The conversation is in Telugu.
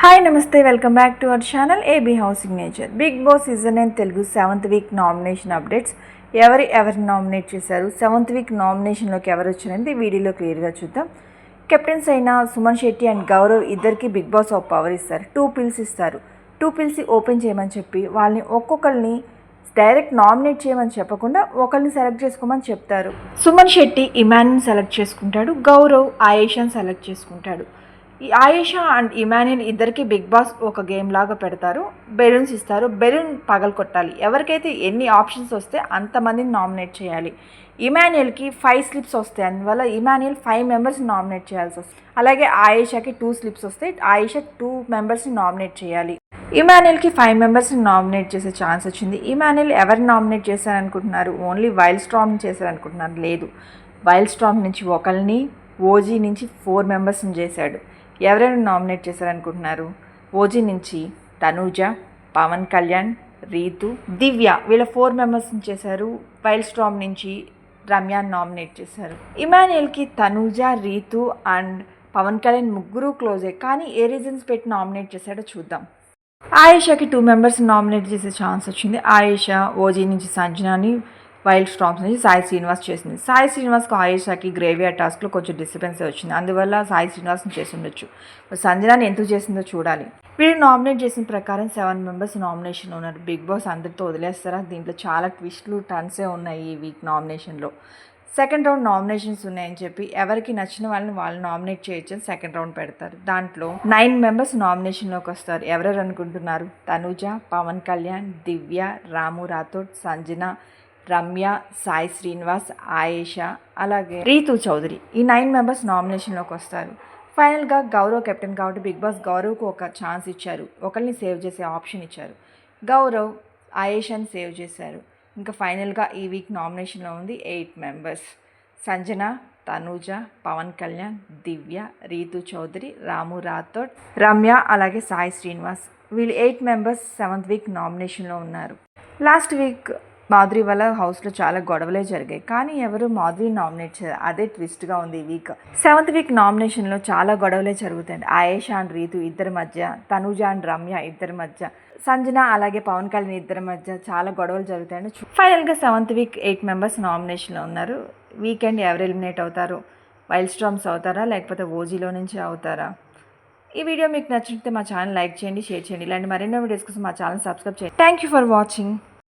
హాయ్ నమస్తే welcome back to our channel AB house signature. Bigg Boss season 9 Telugu 7th week nomination updates. ఎవరిని నామినేట్ చేశారు, 7th వీక్ నామినేషన్లోకి ఎవరు వచ్చారనేది వీడియోలో క్లియర్గా చూద్దాం. కెప్టెన్స్ అయిన సుమన్ శెట్టి అండ్ గౌరవ్ ఇద్దరికి బిగ్ బాస్ ఒక పవర్ ఇస్తారు. 2 పిల్స్ ఇస్తారు. 2 పిల్స్ ఓపెన్ చేయమని చెప్పి వాళ్ళని ఒక్కొక్కరిని డైరెక్ట్ నామినేట్ చేయమని చెప్పకుండా ఒకరిని సెలెక్ట్ చేసుకోమని చెప్తారు. సుమన్ శెట్టి ఇమాన్యుల్ని సెలెక్ట్ చేసుకుంటాడు, గౌరవ్ ఆయేషాని సెలెక్ట్ చేసుకుంటాడు. ఈ ఆయేషా అండ్ ఇమాన్యుల్ ఇద్దరికి బిగ్ బాస్ ఒక గేమ్ లాగా పెడతారు. బెలూన్స్ ఇస్తారు, బెలూన్ పగలు కొట్టాలి. ఎవరికైతే ఎన్ని ఆప్షన్స్ వస్తే అంతమందిని నామినేట్ చేయాలి. ఇమాన్యుల్కి 5 స్లిప్స్ వస్తాయి, అందువల్ల ఇమాన్యుల్ 5 మెంబర్స్ని నామినేట్ చేయాల్సి వస్తుంది. అలాగే ఆయేషాకి 2 స్లిప్స్ వస్తాయి, ఆయేషా 2 మెంబర్స్ని నామినేట్ చేయాలి. ఇమాన్యుల్కి 5 మెంబర్స్ని నామినేట్ చేసే ఛాన్స్ వచ్చింది. ఇమాన్యుల్ ఎవరిని నామినేట్ చేశారనుకుంటున్నారు? ఓన్లీ వైల్డ్ స్టార్మ్ చేశారనుకుంటున్నారు? లేదు, వైల్డ్ స్టార్మ్ నుంచి ఒకరిని, ఓజీ నుంచి 4 మెంబర్స్ని చేశాడు. ఎవరైనా నామినేట్ చేశారనుకుంటున్నారు? ఓజీ నుంచి తనూజ, పవన్ కళ్యాణ్, రీతు, దివ్య, వీళ్ళ 4 మెంబర్స్ని చేశారు. వైల్డ్ స్టార్మ్ నుంచి రమ్యాని నామినేట్ చేశారు. ఇమాన్యుల్కి తనూజ, రీతు అండ్ పవన్ కళ్యాణ్ ముగ్గురు క్లోజే, కానీ ఏ రీజన్స్ పెట్టి నామినేట్ చేశాడో చూద్దాం. ఆయేషాకి 2 మెంబర్స్ నామినేట్ చేసే ఛాన్స్ వచ్చింది. ఆయేషా ఓజీ నుంచి సంజనాని, వైల్డ్ స్టార్మ్స్ నుంచి సాయి శ్రీనివాస్ చేసింది. సాయి శ్రీనివాస్కి ఆయేషాకి గ్రేవియర్ టాస్క్లో కొంచెం డిస్టర్బెన్స్ వచ్చింది, అందువల్ల సాయి శ్రీనివాస్ని చేసి ఉండొచ్చు. సంజనాని ఎందుకు చేసిందో చూడాలి. వీళ్ళు నామినేట్ చేసిన ప్రకారం 7 మెంబర్స్ నామినేషన్లో ఉన్నారు. బిగ్ బాస్ అందరితో వదిలేస్తారా? దీంట్లో చాలా ట్విస్ట్లు టర్న్సే ఉన్నాయి ఈ వీక్ నామినేషన్లో. సెకండ్ రౌండ్ నామినేషన్స్ ఉన్నాయని చెప్పి ఎవరికి నచ్చిన వాళ్ళు నామినేట్ చేయొచ్చని సెకండ్ రౌండ్ పెడతారు. దాంట్లో 9 మెంబర్స్ నామినేషన్లోకి వస్తారు. ఎవరెవరు అనుకుంటున్నారు? తనూజ, పవన్ కళ్యాణ్, దివ్య, రాము రాథోడ్, సంజన, రమ్య, సాయి శ్రీనివాస్, ఆయేషా, అలాగే రీతు చౌదరి. ఈ 9 మెంబర్స్ నామినేషన్లోకి వస్తారు. ఫైనల్గా గౌరవ్ కెప్టెన్ కాబట్టి బిగ్ బాస్ గౌరవ్కు ఒక ఛాన్స్ ఇచ్చారు, ఒకరిని సేవ్ చేసే ఆప్షన్ ఇచ్చారు. గౌరవ్ ఆయేషాని సేవ్ చేశారు. ఇంకా ఫైనల్గా ఈ వీక్ నామినేషన్లో ఉంది 8 మెంబర్స్. సంజన, తనూజ, పవన్ కళ్యాణ్, దివ్య, రీతు చౌదరి, రాము రాథోడ్, రమ్య, అలాగే సాయి శ్రీనివాస్. వీళ్ళు 8 మెంబర్స్ 7th వీక్ నామినేషన్లో ఉన్నారు. లాస్ట్ వీక్ మాధురి వల్ల హౌస్లో చాలా గొడవలే జరిగాయి, కానీ ఎవరు మాధురి నామినేట్ చేయరు. అదే ట్విస్ట్గా ఉంది ఈ వీక్. 7th వీక్ నామినేషన్లో చాలా గొడవలే జరుగుతాయి. ఆయేషా అండ్ రీతు ఇద్దరి మధ్య, తనూజ అండ్ రమ్య ఇద్దరి మధ్య, సంజన అలాగే పవన్ కళ్యాణ్ ఇద్దరి మధ్య చాలా గొడవలు జరుగుతాయని. ఫైనల్గా 7th వీక్ 8 మెంబర్స్ నామినేషన్లో ఉన్నారు. వీకెండ్ ఎవరు ఎలిమినేట్ అవుతారు? వైల్డ్ స్టార్మ్స్ అవుతారా, లేకపోతే ఓజీలో నుంచి అవుతారా? ఈ వీడియో మీకు నచ్చితే మా ఛానల్ లైక్ చేయండి, షేర్ చేయండి. ఇలాంటి మరెన్నో వీడియోస్ కోసం మా ఛానల్ సబ్స్క్రైబ్ చేయండి. Thank you for watching.